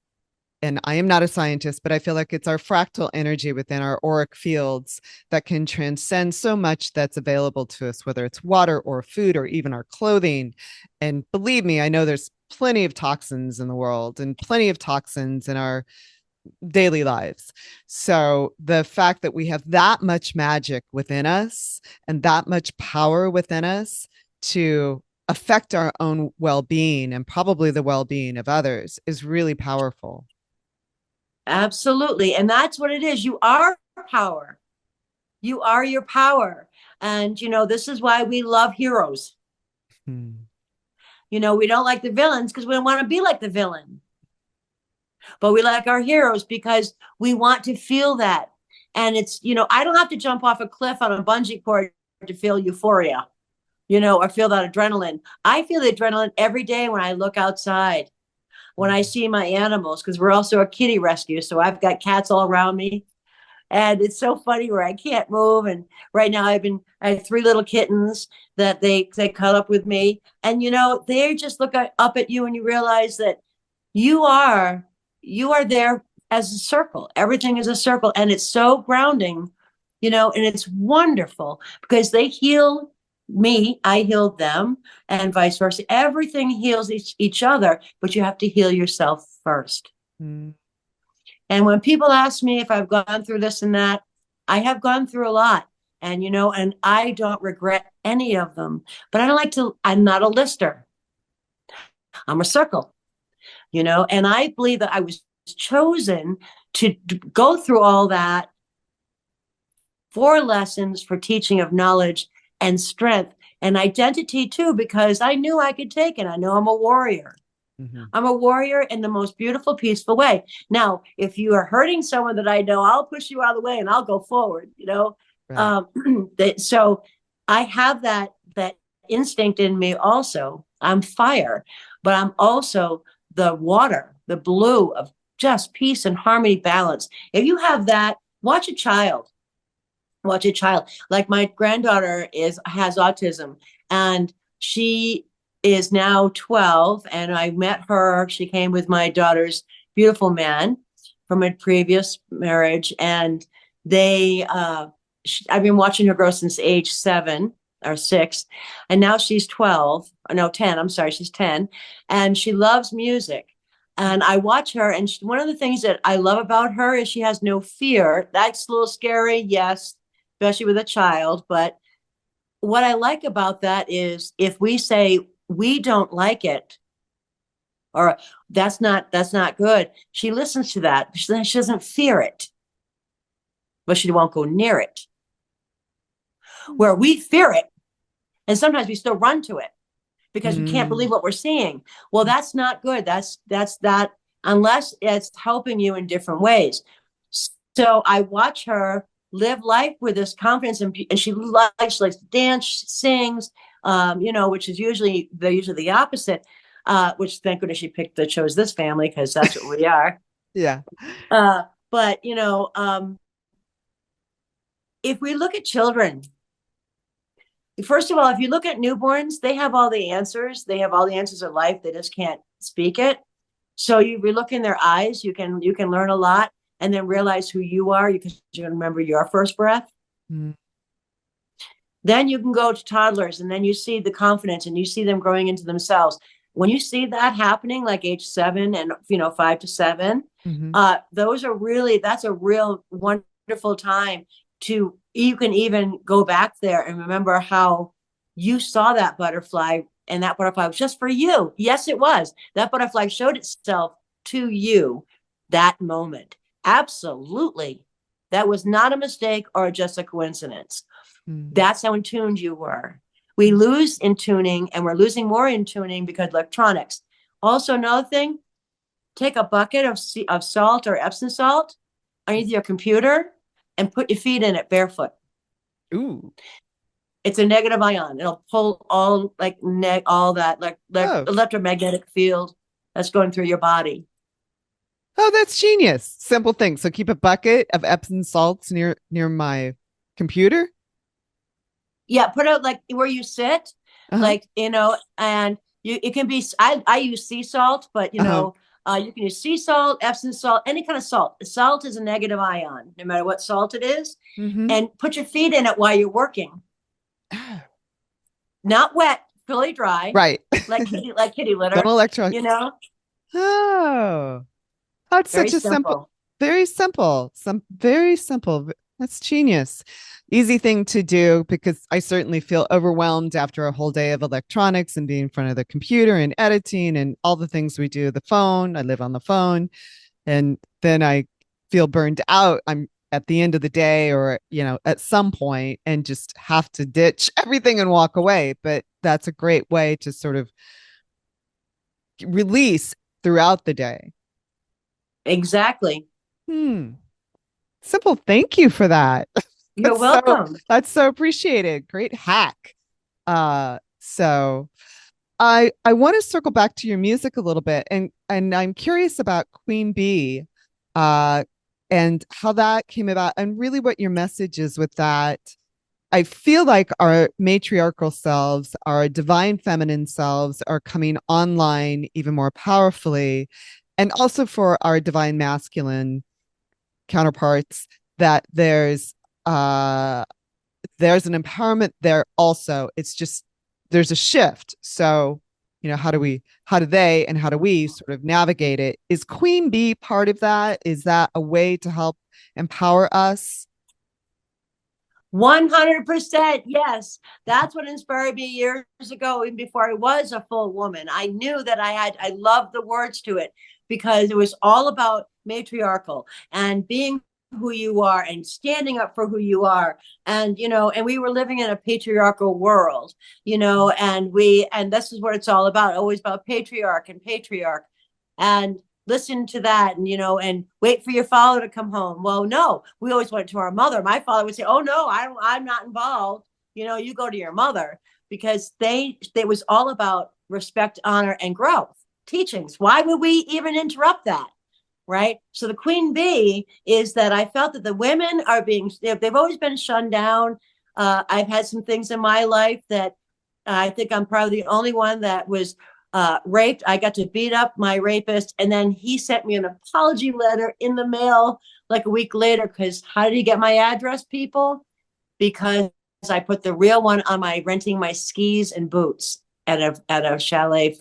and I am not a scientist, but I feel like it's our fractal energy within our auric fields that can transcend so much that's available to us, whether it's water or food or even our clothing. And believe me, I know there's plenty of toxins in the world and plenty of toxins in our daily lives. So the fact that we have that much magic within us and that much power within us to affect our own well-being and probably the well-being of others is really powerful. absolutely. And that's what it is. You are power. You are your power. And, this is why we love heroes. Hmm. We don't like the villains because we don't want to be like the villain. But we like our heroes because we want to feel that. And I don't have to jump off a cliff on a bungee cord to feel euphoria, or feel that adrenaline. I feel the adrenaline every day when I look outside, when I see my animals, because we're also a kitty rescue. So I've got cats all around me. And it's so funny where I can't move. And right now I have three little kittens that they cut up with me. And they just look up at you and you realize that you are you are there as a circle. Everything is a circle. And it's so grounding, and it's wonderful because they heal me, I heal them, and vice versa. Everything heals each other, but you have to heal yourself first. Mm-hmm. And when people ask me if I've gone through this and that, I have gone through a lot. And I don't regret any of them. But I'm not a lister. I'm a circle, and I believe that I was chosen to go through all that for lessons, for teaching of knowledge and strength and identity too, because I knew I could take it. I know I'm a warrior. Mm-hmm. I'm a warrior in the most beautiful, peaceful way. Now, if you are hurting someone that I know, I'll push you out of the way and I'll go forward. Right. So I have that instinct in me. Also, I'm fire, but I'm also the water, the blue of just peace and harmony, balance. If you have that, watch a child. Watch a child. Like my granddaughter has autism, and she is now 12. And I met her. She came with my daughter's beautiful man from a previous marriage, and I've been watching her grow since age 7 or 6, and now she's 12. No, 10. I'm sorry, she's 10, and she loves music. And I watch her, and one of the things that I love about her is she has no fear. That's a little scary, yes, especially with a child. But what I like about that is if we say we don't like it or that's not good, she listens to that. She doesn't fear it, but she won't go near it. Where we fear it, and sometimes we still run to it because we can't Mm-hmm. believe what we're seeing. Well, that's not good. That's that unless it's helping you in different ways. So I watch her live life with this confidence, and she likes to dance, she sings, which is usually the opposite. Which thank goodness she chose this family because that's what we are. Yeah. But if we look at children, first of all, if you look at newborns, they have all the answers. They have all the answers of life. They just can't speak it. So you look in their eyes, you can learn a lot and then realize who you are because you can remember your first breath. Mm-hmm. Then you can go to toddlers and then you see the confidence and you see them growing into themselves. When you see that happening, like age 7 and 5 to 7, Mm-hmm. that's a real wonderful time to you can even go back there and remember how You saw that butterfly, and that butterfly was just for you. Yes, it was. That butterfly showed itself to you that moment. Absolutely. That was not a mistake or just a coincidence. Mm. That's how in tuned you were. We lose in tuning, and we're losing more in tuning because electronics. Also, another thing, take a bucket of salt or Epsom salt underneath your computer and put your feet in it barefoot. Ooh. It's a negative ion. It'll pull all all that Oh. electromagnetic field that's going through your body. Oh, that's genius. Simple thing. So keep a bucket of Epsom salts near my computer. Yeah, put it like where you sit, Uh-huh. and it can be. I use sea salt, but Uh-huh. you can use sea salt, Epsom salt, any kind of salt. Salt is a negative ion, no matter what salt it is, Mm-hmm. and put your feet in it while you're working. Not wet, fully dry, Right. like kitty Don't litter. electro. You know, Oh. That's very such a simple, simple. very simple, some very simple. That's genius. Easy thing to do because I certainly feel overwhelmed after a whole day of electronics and being in front of the computer and editing and all the things we do. The phone, I live on the phone, and then I feel burned out. I'm at the end of the day or, at some point and just have to ditch everything and walk away. But that's a great way to sort of release throughout the day. Exactly. Hmm. Simple. Thank you for that. You're That's so welcome. that's so appreciated. Great hack. So I want to circle back to your music a little bit and I'm curious about Queen Bee uh and how that came about and really what your message is with that. I feel like our matriarchal selves, our divine feminine selves are coming online even more powerfully and also for our divine masculine counterparts that uh there's an empowerment there also. It's just there's a shift. So, how do they and how do we sort of navigate it? Is Queen Bee part of that? Is that a way to help empower us? 100%. Yes. That's what inspired me years ago, even before I was a full woman. I knew that I loved the words to it because it was all about matriarchal and being who you are and standing up for who you are. And we were living in a patriarchal world, and this is what it's all about, always about patriarch and patriarch. And listen to that and wait for your father to come home. Well, no, we always went to our mother. My father would say, oh no, I'm not involved. You go to your mother, because it was all about respect, honor, and growth teachings. Why would we even interrupt that? Right. So the queen bee is that I felt that the women are they've always been shunned down. I've had some things in my life that I think I'm probably the only one that was raped. I got to beat up my rapist, and then he sent me an apology letter in the mail like a week later. Because how did he get my address, people? Because I put the real one on my renting my skis and boots at a chalet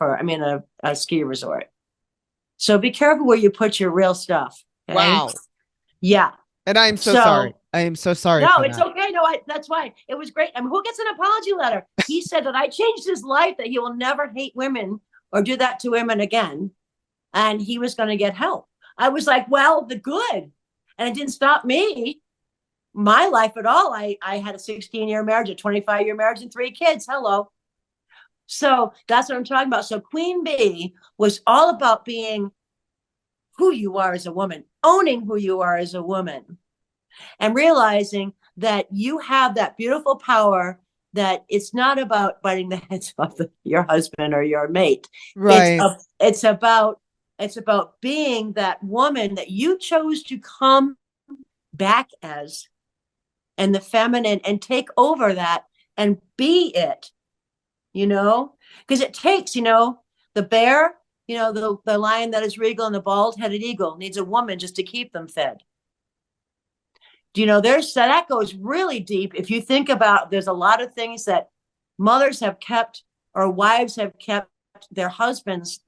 a ski resort. So be careful where you put your real stuff. Okay. Wow. Yeah. And I'm so sorry. So I am so sorry no, for it's that. okay. No, that's fine. It was great. I mean, who gets an apology letter? He said that I changed his life, that he will never hate women or do that to women again. And he was going to get help. I was like, well, the good. And it didn't stop me, my life at all. I had a 16-year marriage, a 25-year marriage, and 3 kids. Hello. So that's what I'm talking about. So Queen Bee was all about being who you are as a woman, owning who you are as a woman, and realizing that you have that beautiful power, that it's not about biting the heads off your husband or your mate. It's Right. a, it's about being that woman that you chose to come back as, and the feminine, and take over that and be it, because it takes, the bear, the lion that is regal, and the bald-headed eagle needs a woman just to keep them fed. There's that goes really deep. If you think about, there's a lot of things that mothers have kept, or wives have kept their husbands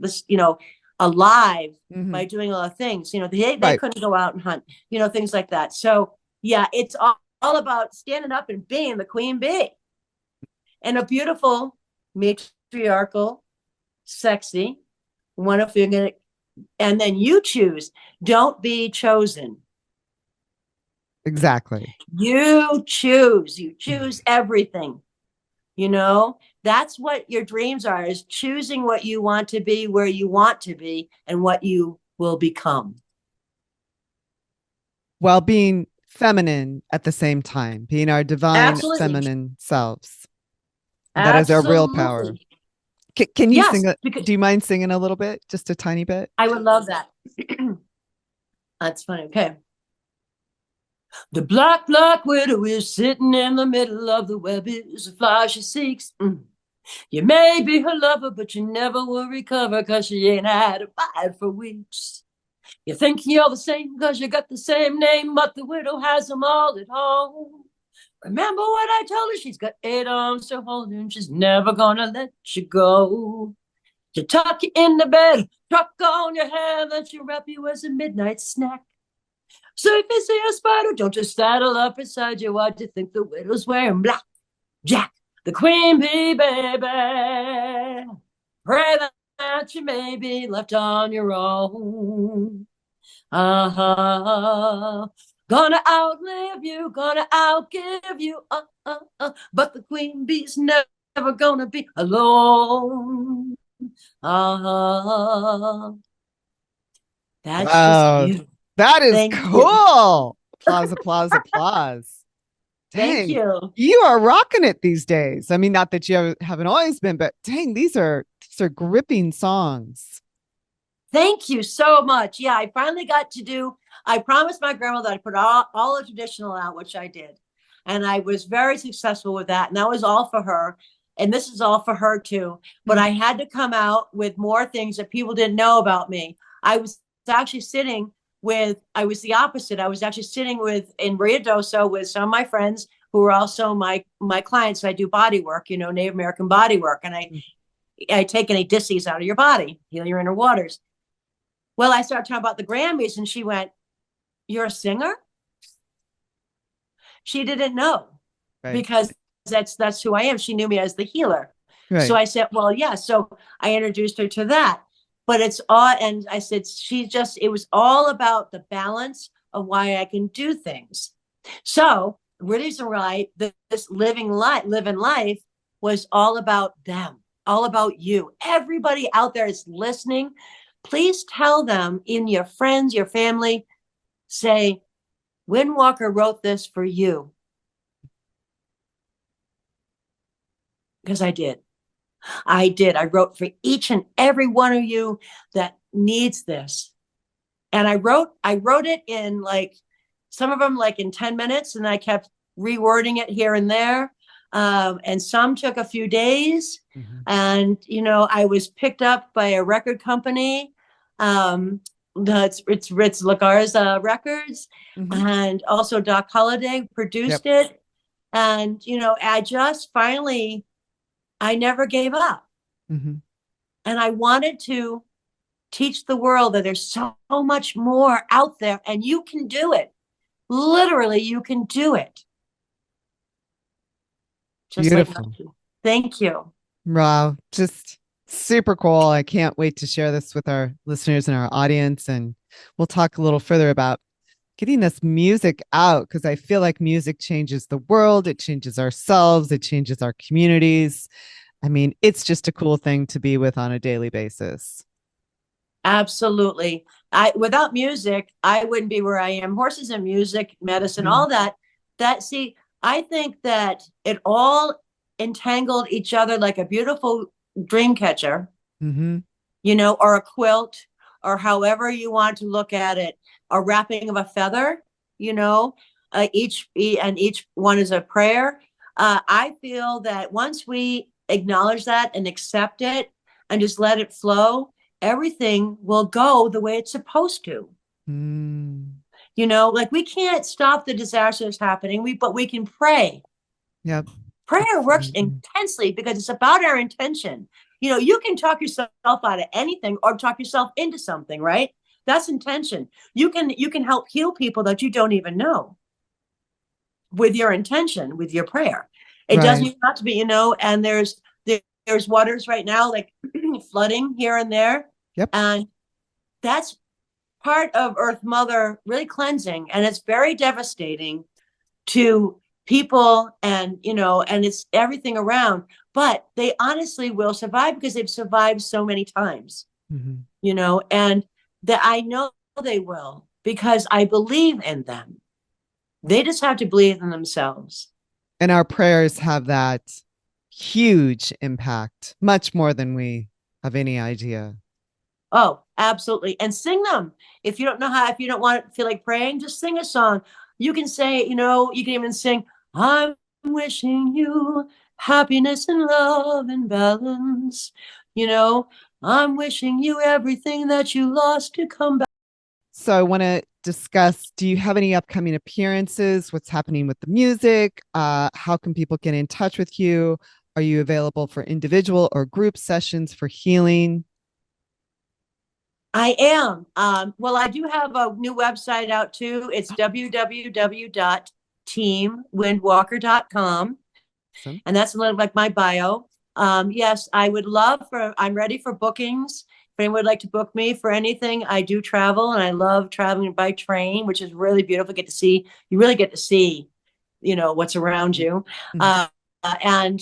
alive Mm-hmm. by doing a lot of things. They Right. couldn't go out and hunt, things like that. So yeah, it's all about standing up and being the queen bee. and a beautiful, matriarchal, sexy one if you're gonna, and then you choose. Don't be chosen. Exactly. You choose. You choose everything. You know, that's what your dreams are, is choosing what you want to be, where you want to be, and what you will become. While being feminine at the same time, being our divine Absolutely. feminine selves. That is our real power. Absolutely. Can you Yes, sing it? because Do you mind singing a little bit? Just a tiny bit? I would love that. That's funny. Okay. The black widow is sitting in the middle of the web, is a fly she seeks. You may be her lover, but you never will recover, cause she ain't had a bite for weeks. You think you're the same cause you got the same name, but the widow has them all at home. Remember what I told her? She's got 8 arms to hold you, and she's never gonna let you go. To tuck you in the bed, tuck on your hair, then she'll wrap you as a midnight snack. So if you see a spider, don't just saddle up beside you. Why do you think the widow's wearing black? Jack, the queen bee, baby. Pray that you may be left on your own. Uh-huh. Gonna outlive you, gonna outgive you, but the queen bee's never gonna be alone. Uh-huh. That's just Wow. beautiful. That is Thank you. cool. Applause, applause, applause. Thank Dang, you. you are rocking it these days. I mean, not that you haven't always been, but dang, these are gripping songs. Thank you so much. Yeah, I finally got to do, I promised my grandmother I'd put all the traditional out, which I did. And I was very successful with that. And that was all for her. And this is all for her too. But Mm. I had to come out with more things that people didn't know about me. I was actually sitting with, I was the opposite. I was actually sitting with in Rio Doso with some of my friends who were also my clients. I do body work, Native American body work. And I take any disease out of your body, heal your inner waters. Well, I started talking about the Grammys, and she went, "You're a singer?" She didn't know, Right. because that's who I am. She knew me as the healer. So Right. I said, "Well, yeah." So I introduced her to that. But it's all, and I said, it was all about the balance of why I can do things. So Reader's Right, this living life was all about them, all about you. Everybody out there is listening. Please tell them, in your friends, your family, say, Windwalker wrote this for you. Because I did. I did. I wrote for each and every one of you that needs this. And I wrote it in, like, some of them like in 10 minutes, and I kept rewording it here and there. And some took a few days. Mhm. And, I was picked up by a record company. It's Ritz Lagarza Records. Mhm. And also Doc Holliday Yep. produced it. And, I just finally, I never gave up. Mhm. And I wanted to teach the world that there's so much more out there, and you can do it. Literally, you can do it. Just like Beautiful. Nike. Thank you. Wow. Just super cool. I can't wait to share this with our listeners and our audience. And we'll talk a little further about getting this music out, because I feel like music changes the world, it changes ourselves, it changes our communities. I mean, it's just a cool thing to be with on a daily basis. Absolutely. I Without music, I wouldn't be where I am. Horses and music, medicine, Mhm. all that. See, I think that it all entangled each other like a beautiful dream catcher, Mhm. or a quilt, or however you want to look at it, a wrapping of a feather, you know, each one is a prayer. I feel that once we acknowledge that and accept it and just let it flow, everything will go the way it's supposed to. Mm. Like, we can't stop the disasters happening, but we can pray. Yep. Prayer works Absolutely. intensely because it's about our intention. You can talk yourself out of anything or talk yourself into something, right? That's intention. You can help heal people that you don't even know with your intention, with your prayer. It doesn't Right. even have to be, and there's waters right now like flooding here and there. Yep. And that's part of Earth Mother really cleansing. And it's very devastating to people and it's everything around. But they honestly will survive because they've survived so many times, Mhm. and that I know they will because I believe in them. They just have to believe in themselves. And our prayers have that huge impact, much more than we have any idea. Oh, absolutely. And sing them. If you don't know how, if you don't want to feel like praying, just sing a song. You can say, you can even sing, I'm wishing you happiness and love and balance. You know, I'm wishing you everything that you lost to come back. So I want to discuss, do you have any upcoming appearances? What's happening with the music? How can people get in touch with you? Are you available for individual or group sessions for healing? I am. Well, I do have a new website out too. It's www.teamwindwalker.com. Awesome. And that's a little like my bio. Yes, I'm ready for bookings. If anyone would like to book me for anything, I do travel and I love traveling by train, which is really beautiful. You really get to see, what's around you. Mm-hmm. And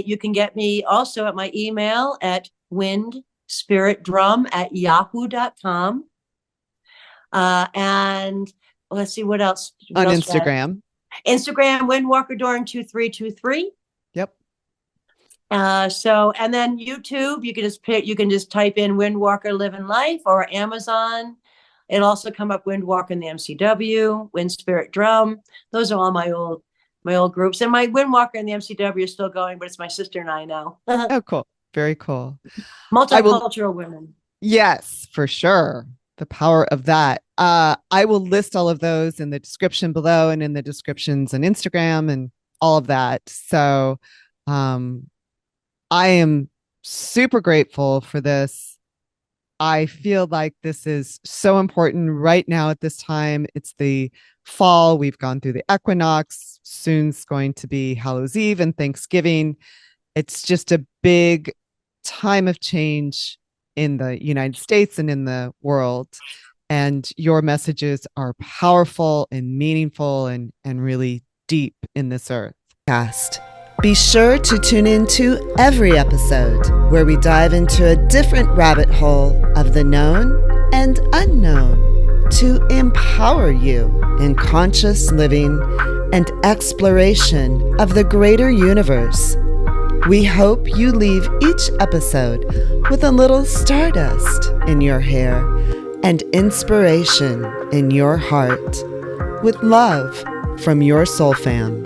you can get me also at my email at windspiritdrum@yahoo.com. And let's see what else. On What else? Instagram. Instagram, Windwalker2323. Yep. And then YouTube, you can just type in Windwalker Living Life or Amazon. It'll also come up Windwalker in the MCW, Wind Spirit Drum. Those are all my old groups. And my Windwalker in the MCW is still going, but it's my sister and I now. Oh, cool. Very cool. I will, Multicultural women. yes, for sure. The power of that. I will list all of those in the description below and in the descriptions on Instagram and all of that. So um, I am super grateful for this. I feel like this is so important right now at this time. It's the fall. We've gone through the equinox. Soon's going to be Hallows Eve and Thanksgiving. It's just a big time of change in the United States and in the world. And your messages are powerful and meaningful and really deep in this earth. Cast. Be sure to tune in to every episode where we dive into a different rabbit hole of the known and unknown to empower you in conscious living and exploration of the greater universe. We hope you leave each episode with a little stardust in your hair and inspiration in your heart. With love from your soul fam.